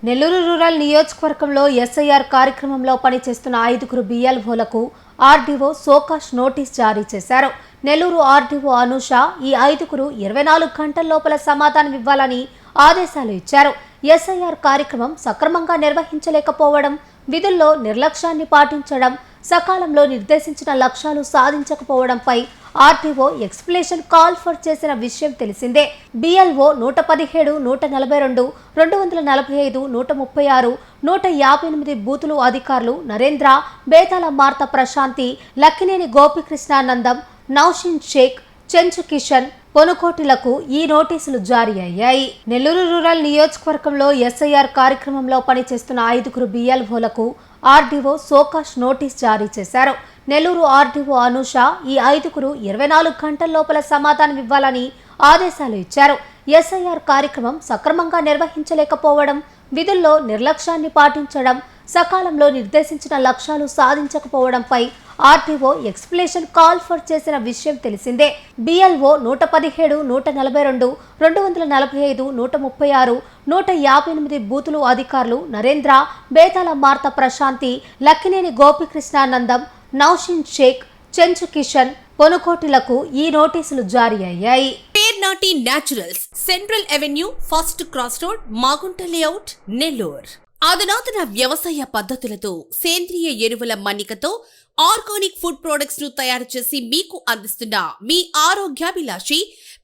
Nellore rural నియోజకవర్గంలో SIR కార్యక్రమంలో పనిచేస్తున్న 5 బిఎల్ఓలకు ఆర్డీఓ సోకాష్ నోటీస్ జారీ చేశారు. నెల్లూరు ఆర్డీఓ అనూష ఈ 5 24 గంటల లోపల సమాధానం ఇవ్వాలని ఆదేశాలు ఇచ్చారు. ఎస్ఐఆర్ కార్యక్రమం సక్రమంగా నిర్వహించలేకపోవడం, విధుల్లో నిర్లక్ష్యాన్ని పాటించడం, సకాలంలో నిర్దేశించిన లక్ష్యాలు సాధించకపోవడంపై ఆర్టీఓ ఎక్స్ప్లెనేషన్ కాల్ ఫర్ చేసిన విషయం తెలిసిందే. బిఎల్ఓ 117, 142, 245, 136, 158 బూతులు అధికారులు నరేంద్ర, బేతాల మార్త ప్రశాంతి, లక్కినేని గోపికృష్ణానందం, నౌషిన్ షేక్, చెంచు కిషన్, పొనుకోటిలకు ఈ నోటీసులు జారీ అయ్యాయి. నెల్లూరు రూరల్ నియోజకవర్గంలో ఎస్ఐఆర్ కార్యక్రమంలో పనిచేస్తున్న 5 బిఎల్ఓలకు ఆర్డీఓ సోకాష్ నోటీస్ జారీ చేశారు. నెల్లూరు ఆర్డీఓ అనూష ఈ 5 24 గంటల లోపల సమాధానం ఇవ్వాలని ఆదేశాలు ఇచ్చారు. ఎస్ఐఆర్ కార్యక్రమం సక్రమంగా నిర్వహించలేకపోవడం, విధుల్లో నిర్లక్ష్యాన్ని పాటించడం, సకాలంలో నిర్దేశించిన లక్ష్యాలు సాధించకపోవడంపై ఆర్టీఓ ఎక్స్ప్లెనేషన్ కాల్ ఫర్ చేసిన విషయం తెలిసిందే. బిఎల్ఓ 117, 142, 245, 136, 158 బూతులు అధికారులు నరేంద్ర, బేతాల మార్త ప్రశాంతి, లక్కినేని గోపికృష్ణానందం, నౌషిన్ షేక్, చెంచు కిషన్, పొనుకోటిలకు ఈ నోటీసులు జారీ అయ్యాయి. Pernati naturals, central avenue, first cross road, Magunta layout, Nellore. అధునాతన వ్యవసాయ పద్ధతులతో సేంద్రియ ఎరువుల మన్నికతో ఆర్గానిక్ ఫుడ్ ప్రొడక్ట్స్ ను తయారు చేసి మీకు అందిస్తున్న మీ ఆరోగ్యాభిలాషి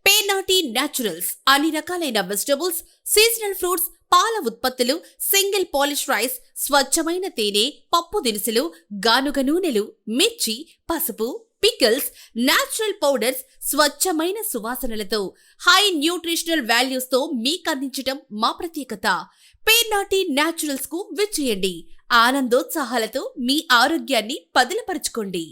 పేర్నాటి న్యాచురల్స్. అన్ని రకాలైన వెజిటబుల్స్, సీజనల్ ఫ్రూట్స్, పాల ఉత్పత్తులు, సింగిల్ పాలిష్ రైస్, స్వచ్ఛమైన తేనె, పప్పు దినుసులు, గానుగ నూనెలు, మిర్చి, పసుపు, పికిల్స్, న్యాచురల్ పౌడర్స్, స్వచ్ఛమైన సువాసనలతో హై న్యూట్రిషనల్ వాల్యూస్ తో మీకందించటం మా ప్రత్యేకత. పేర్నాటి న్యాచురల్స్ కు విచ్చేయండి. ఆనందోత్సాహాలతో మీ ఆరోగ్యాన్ని పదిలపరచుకోండి.